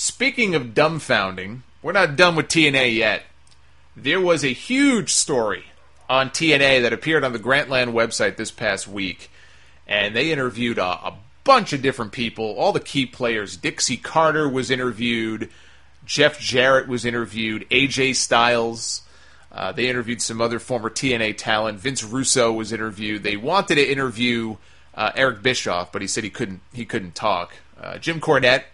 Speaking of dumbfounding, we're not done with TNA yet. There was a huge story on TNA that appeared on the Grantland website this past week, and they interviewed a bunch of different people, all the key players. Dixie Carter was interviewed, Jeff Jarrett was interviewed, AJ Styles. They interviewed some other former TNA talent. Vince Russo was interviewed. They wanted to interview Eric Bischoff, but he said he couldn't talk. Jim Cornette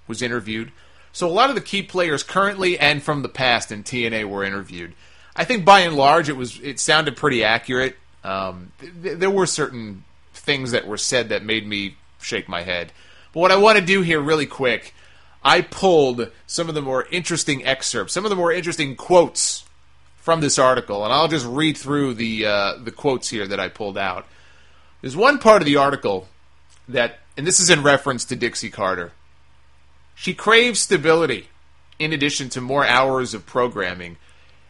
was interviewed. So a lot of the key players currently and from the past in TNA were interviewed. I think by and large it sounded pretty accurate. There were certain things that were said that made me shake my head. But what I want to do here really quick, I pulled some of the more interesting excerpts, some of the more interesting quotes from this article, and I'll just read through the quotes here that I pulled out. There's one part of the article that, and this is in reference to Dixie Carter. She craves stability in addition to more hours of programming.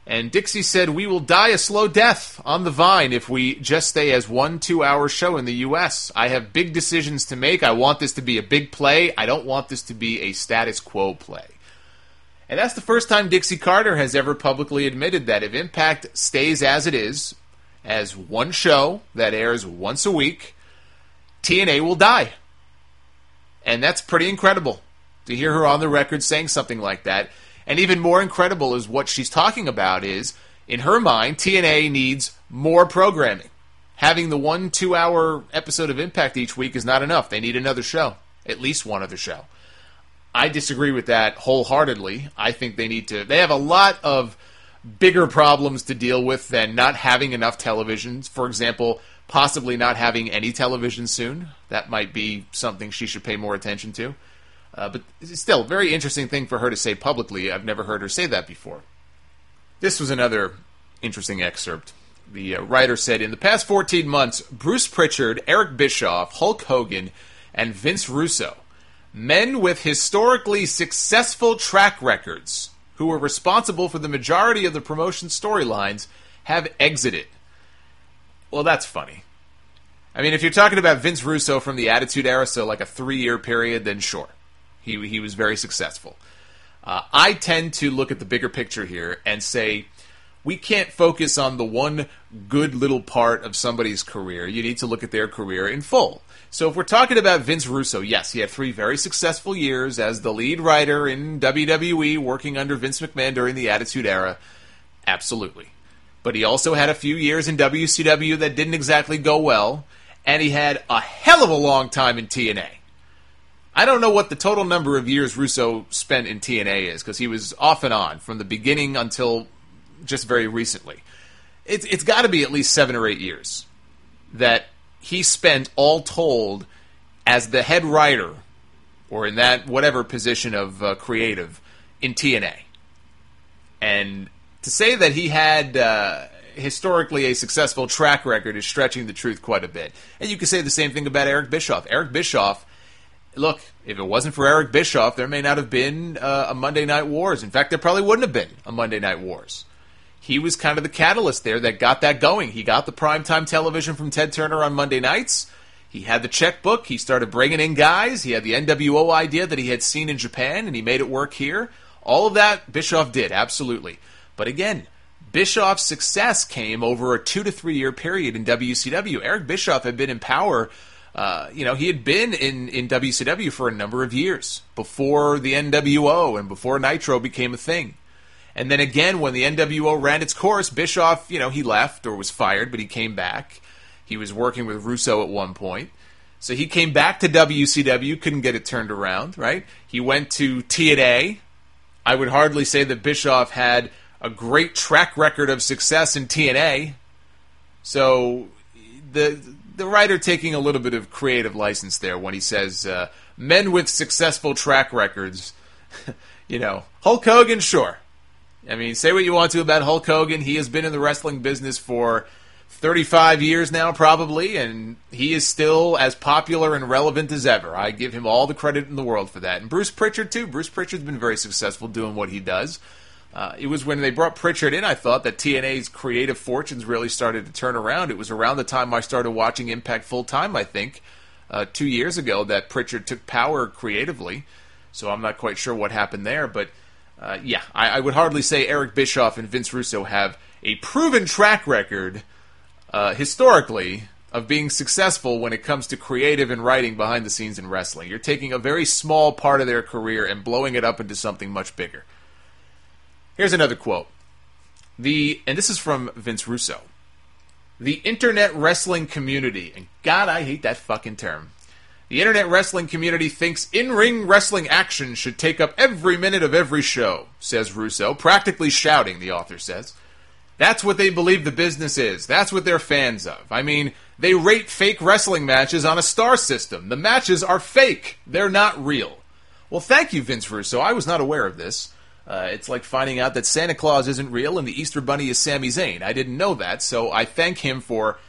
And Dixie said, "We will die a slow death on the vine if we just stay as 1-2 hour show in the U.S. I have big decisions to make. I want this to be a big play. I don't want this to be a status quo play." And that's the first time Dixie Carter has ever publicly admitted that if Impact stays as it is, as one show that airs once a week, TNA will die. And that's pretty incredible to hear her on the record saying something like that. And even more incredible is what she's talking about is, in her mind, TNA needs more programming. Having the 1-2 hour episode of Impact each week is not enough. They need another show. At least one other show. I disagree with that wholeheartedly. I think they have a lot of bigger problems to deal with than not having enough televisions. For example, possibly not having any television soon. That might be something she should pay more attention to. But it's still a very interesting thing for her to say publicly. I've never heard her say that before. This was another interesting excerpt. The writer said, "In the past 14 months, Bruce Pritchard, Eric Bischoff, Hulk Hogan, and Vince Russo, men with historically successful track records who were responsible for the majority of the promotion's storylines, have exited." Well, that's funny. I mean, if you're talking about Vince Russo from the Attitude Era, so like a 3-year period, then sure. He was very successful. I tend to look at the bigger picture here and say, we can't focus on the one good little part of somebody's career. You need to look at their career in full. So if we're talking about Vince Russo, yes, he had 3 very successful years as the lead writer in WWE, working under Vince McMahon during the Attitude Era. Absolutely. But he also had a few years in WCW that didn't exactly go well, and he had a hell of a long time in TNA. I don't know what the total number of years Russo spent in TNA is, because he was off and on from the beginning until just very recently. It's got to be at least 7 or 8 years that he spent all told as the head writer, or in that whatever position of creative, in TNA. And to say that he had historically a successful track record is stretching the truth quite a bit. And you could say the same thing about Eric Bischoff. Eric Bischoff, look, if it wasn't for Eric Bischoff, there may not have been a Monday Night Wars. In fact, there probably wouldn't have been a Monday Night Wars. He was kind of the catalyst there that got that going. He got the primetime television from Ted Turner on Monday nights. He had the checkbook. He started bringing in guys. He had the NWO idea that he had seen in Japan, and he made it work here. All of that, Bischoff did, absolutely. But again, Bischoff's success came over a 2 to 3 year period in WCW. Eric Bischoff had been in power. He had been in WCW for a number of years before the NWO and before Nitro became a thing. And then again, when the NWO ran its course, Bischoff, he left or was fired, but he came back. He was working with Russo at one point. So he came back to WCW, couldn't get it turned around, right? He went to TNA. I would hardly say that Bischoff had a great track record of success in TNA. So the writer taking a little bit of creative license there when he says, men with successful track records, Hulk Hogan, sure. I mean, say what you want to about Hulk Hogan. He has been in the wrestling business for 35 years now, probably, and he is still as popular and relevant as ever. I give him all the credit in the world for that. And Bruce Pritchard, too. Bruce Pritchard's been very successful doing what he does. It was when they brought Pritchard in, I thought, that TNA's creative fortunes really started to turn around. It was around the time I started watching Impact full-time, I think, 2 years ago, that Pritchard took power creatively. so I'm not quite sure what happened there. But yeah, I would hardly say Eric Bischoff and Vince Russo have a proven track record historically of being successful when it comes to creative and writing behind the scenes in wrestling. You're taking a very small part of their career and blowing it up into something much bigger. Here's another quote. And this is from Vince Russo. The internet wrestling community, and God, I hate that fucking term. The internet wrestling community thinks in-ring wrestling action should take up every minute of every show, says Russo, practically shouting, the author says. That's what they believe the business is. That's what they're fans of. I mean, they rate fake wrestling matches on a star system. The matches are fake. They're not real. Well, thank you, Vince Russo. I was not aware of this. It's like finding out that Santa Claus isn't real and the Easter Bunny is Sami Zayn. I didn't know that, so I thank him for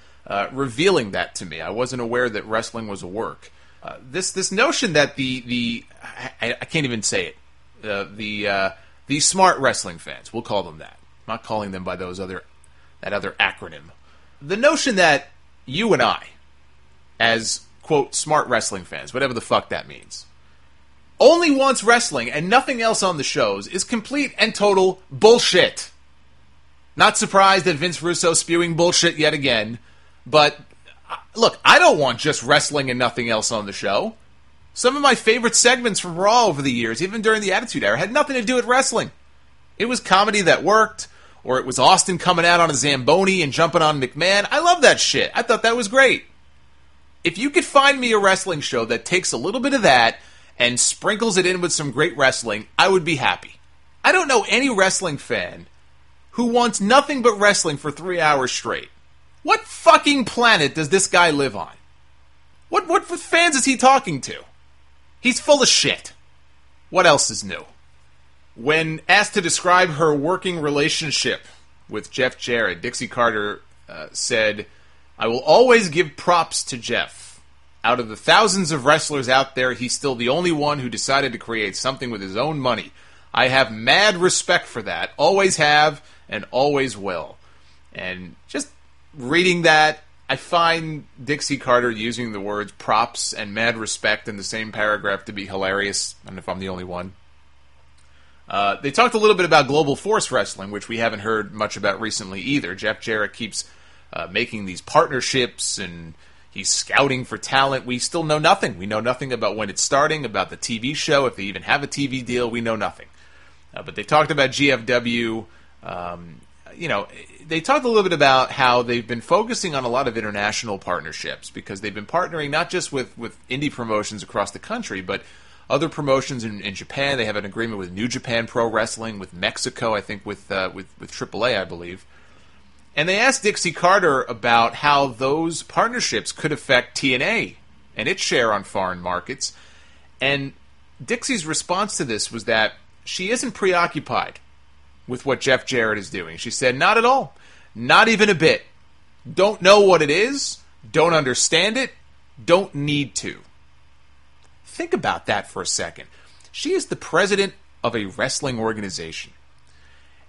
revealing that to me. I wasn't aware that wrestling was a work. This notion that I can't even say it. The smart wrestling fans, we'll call them that. I'm not calling them by that other acronym. The notion that you and I, as, quote, smart wrestling fans, whatever the fuck that means, only wants wrestling and nothing else on the shows is complete and total bullshit. Not surprised at Vince Russo spewing bullshit yet again, but look, I don't want just wrestling and nothing else on the show. Some of my favorite segments from Raw over the years, even during the Attitude Era, had nothing to do with wrestling. It was comedy that worked, or it was Austin coming out on a Zamboni and jumping on McMahon. I love that shit. I thought that was great. If you could find me a wrestling show that takes a little bit of that and sprinkles it in with some great wrestling, I would be happy. I don't know any wrestling fan who wants nothing but wrestling for 3 hours straight. What fucking planet does this guy live on? What fans is he talking to? He's full of shit. What else is new? When asked to describe her working relationship with Jeff Jarrett, Dixie Carter said, "I will always give props to Jeff. Out of the thousands of wrestlers out there, he's still the only one who decided to create something with his own money. I have mad respect for that. Always have and always will." And just reading that, I find Dixie Carter using the words props and mad respect in the same paragraph to be hilarious. I don't know if I'm the only one. They talked a little bit about Global Force Wrestling, which we haven't heard much about recently either. Jeff Jarrett keeps making these partnerships, and he's scouting for talent. We still know nothing. We know nothing about when it's starting, about the TV show, if they even have a TV deal. We know nothing. But they talked about GFW. They talked a little bit about how they've been focusing on a lot of international partnerships because they've been partnering not just with indie promotions across the country, but other promotions in Japan. They have an agreement with New Japan Pro Wrestling, with Mexico, I think with AAA, I believe. And they asked Dixie Carter about how those partnerships could affect TNA and its share on foreign markets. And Dixie's response to this was that she isn't preoccupied with what Jeff Jarrett is doing. She said, "Not at all. Not even a bit. Don't know what it is. Don't understand it. Don't need to." Think about that for a second. She is the president of a wrestling organization.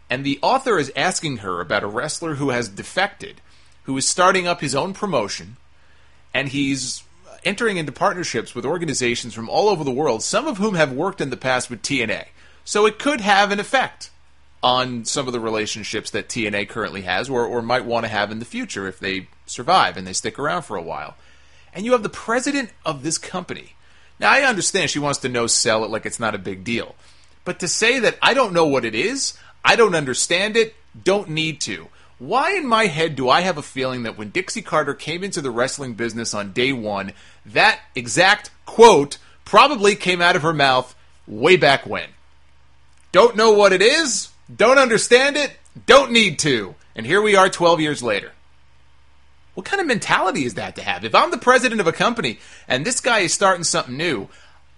And the author is asking her about a wrestler who has defected, who is starting up his own promotion, and he's entering into partnerships with organizations from all over the world, some of whom have worked in the past with TNA. So it could have an effect on some of the relationships that TNA currently has or might want to have in the future if they survive and they stick around for a while. And you have the president of this company. Now, I understand she wants to no-sell it like it's not a big deal. But to say that I don't know what it is, I don't understand it, don't need to. Why in my head do I have a feeling that when Dixie Carter came into the wrestling business on day one, that exact quote probably came out of her mouth way back when? Don't know what it is, don't understand it, don't need to. And here we are 12 years later. What kind of mentality is that to have? If I'm the president of a company and this guy is starting something new,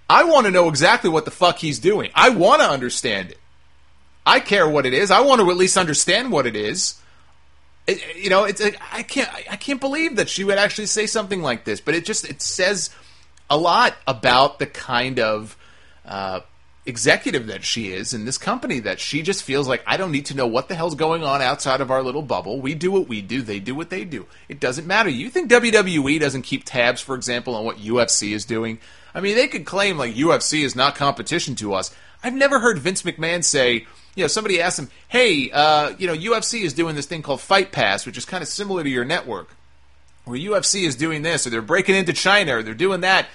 I want to know exactly what the fuck he's doing. I want to understand it. I care what it is. I want to at least understand what it is. I can't believe that she would actually say something like this. But it says a lot about the kind of executive that she is in this company, that she just feels like, I don't need to know what the hell's going on outside of our little bubble. We do what we do. They do what they do. It doesn't matter. You think WWE doesn't keep tabs, for example, on what UFC is doing? I mean, they could claim, like, UFC is not competition to us. I've never heard Vince McMahon say, somebody asked him, hey, UFC is doing this thing called Fight Pass, which is kind of similar to your network, where UFC is doing this, or they're breaking into China, or they're doing that.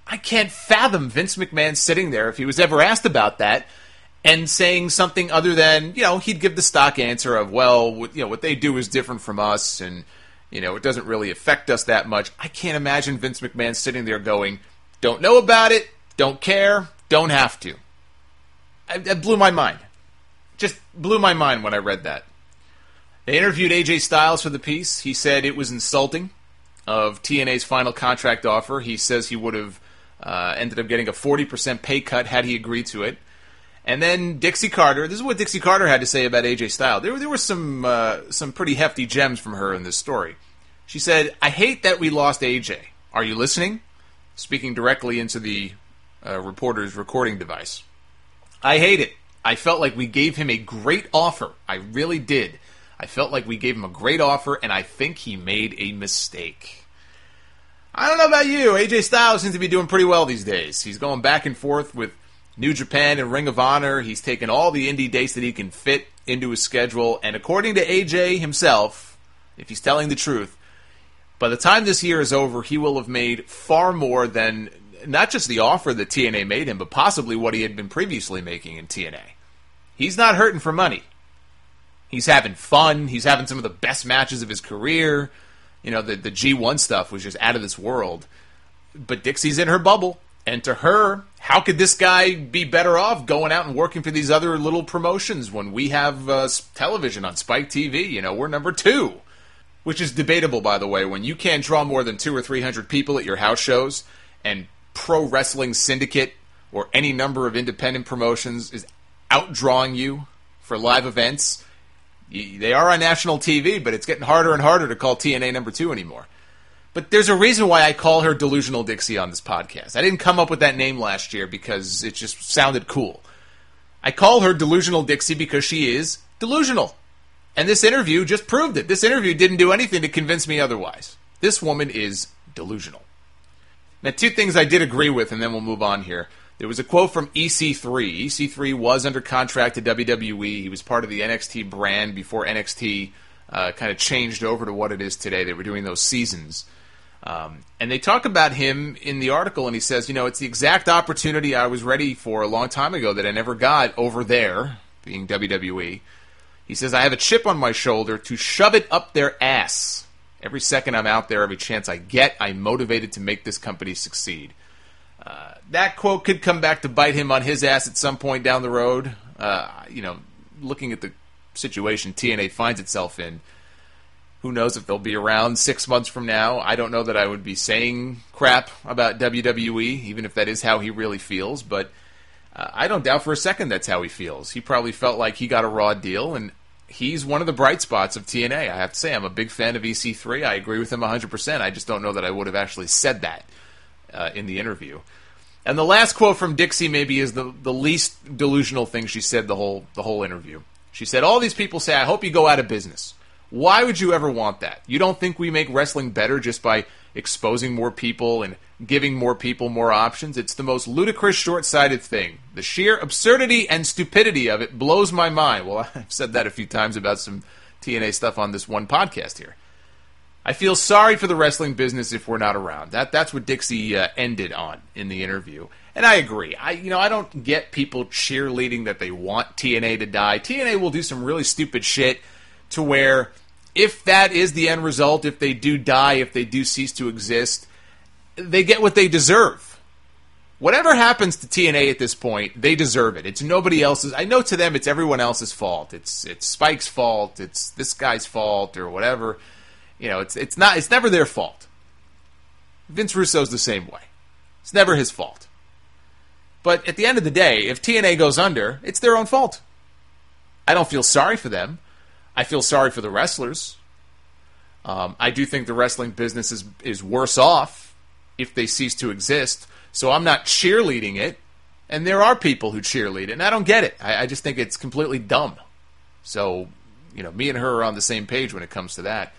I can't fathom Vince McMahon sitting there, if he was ever asked about that, and saying something other than, he'd give the stock answer of, well, what they do is different from us, and, it doesn't really affect us that much. I can't imagine Vince McMahon sitting there going, don't know about it, don't care, don't have to. It blew my mind. Just blew my mind when I read that. They interviewed AJ Styles for the piece. He said it was insulting of TNA's final contract offer. He says he would have ended up getting a 40% pay cut had he agreed to it. And then Dixie Carter, this is what Dixie Carter had to say about AJ Styles. There were some pretty hefty gems from her in this story. She said, I hate that we lost AJ. Are you listening? Speaking directly into the reporter's recording device. I hate it. I felt like we gave him a great offer. I really did. I felt like we gave him a great offer, and I think he made a mistake. I don't know about you. AJ Styles seems to be doing pretty well these days. He's going back and forth with New Japan and Ring of Honor. He's taken all the indie dates that he can fit into his schedule, and according to AJ himself, if he's telling the truth, by the time this year is over, he will have made far more than not just the offer that TNA made him, but possibly what he had been previously making in TNA. He's not hurting for money. He's having fun. He's having some of the best matches of his career. The G1 stuff was just out of this world. But Dixie's in her bubble. And to her, how could this guy be better off going out and working for these other little promotions when we have television on Spike TV? We're number 2. Which is debatable, by the way. When you can't draw more than 200 or 300 people at your house shows, and Pro Wrestling Syndicate or any number of independent promotions is outdrawing you for live events, they are on national TV, but it's getting harder and harder to call TNA number 2 anymore. But there's a reason why I call her Delusional Dixie on this podcast. I didn't come up with that name last year because it just sounded cool. I call her Delusional Dixie because she is delusional. And this interview just proved it. This interview didn't do anything to convince me otherwise. This woman is delusional. Now, 2 things I did agree with, and then we'll move on here. There was a quote from EC3. EC3 was under contract to WWE. He was part of the NXT brand before NXT kind of changed over to what it is today. They were doing those seasons. And they talk about him in the article, and he says, it's the exact opportunity I was ready for a long time ago that I never got over there, being WWE. He says, I have a chip on my shoulder to shove it up their ass. Every second I'm out there, every chance I get, I'm motivated to make this company succeed. That quote could come back to bite him on his ass at some point down the road. Looking at the situation TNA finds itself in, who knows if they'll be around 6 months from now. I don't know that I would be saying crap about WWE, even if that is how he really feels, but I don't doubt for a second that's how he feels. He probably felt like he got a raw deal, and he's one of the bright spots of TNA. I have to say, I'm a big fan of EC3. I agree with him 100%. I just don't know that I would have actually said that in the interview. And the last quote from Dixie maybe is the least delusional thing she said the whole interview. She said, all these people say, I hope you go out of business. Why would you ever want that? You don't think we make wrestling better just by exposing more people and giving more people more options? It's the most ludicrous, short-sighted thing. The sheer absurdity and stupidity of it blows my mind. Well, I've said that a few times about some TNA stuff on this one podcast here. I feel sorry for the wrestling business if we're not around. That's what Dixie ended on in the interview. And I agree. I don't get people cheerleading that they want TNA to die. TNA will do some really stupid shit to where if that is the end result, if they do die, if they do cease to exist, they get what they deserve. Whatever happens to TNA at this point, they deserve it. It's nobody else's. I know to them it's everyone else's fault. It's Spike's fault. It's this guy's fault or whatever. It's never their fault. Vince Russo's the same way. It's never his fault. But at the end of the day, if TNA goes under, it's their own fault. I don't feel sorry for them. I feel sorry for the wrestlers. I do think the wrestling business is worse off if they cease to exist. So I'm not cheerleading it. And there are people who cheerlead it, and I don't get it. I just think it's completely dumb. So, me and her are on the same page when it comes to that.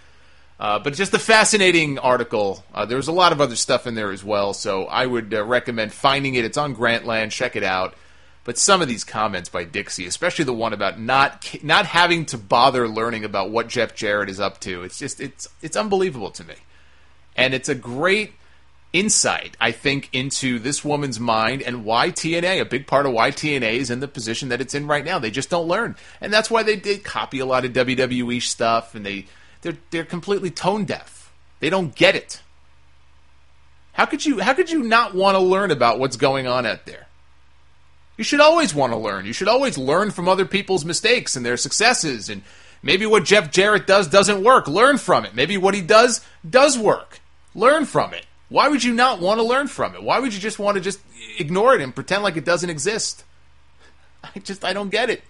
But just a fascinating article. There was a lot of other stuff in there as well, so I would recommend finding it. It's on Grantland. Check it out. But some of these comments by Dixie, especially the one about not having to bother learning about what Jeff Jarrett is up to, it's unbelievable to me. And it's a great insight, I think, into this woman's mind and why TNA, a big part of why TNA is in the position that it's in right now. They just don't learn. And that's why they did copy a lot of WWE stuff, and they're completely tone deaf. They don't get it. How could you not want to learn about what's going on out there? You should always want to learn. You should always learn from other people's mistakes and their successes. And maybe what Jeff Jarrett does doesn't work. Learn from it. Maybe what he does work. Learn from it. Why would you not want to learn from it? Why would you just want to just ignore it and pretend like it doesn't exist? I don't get it.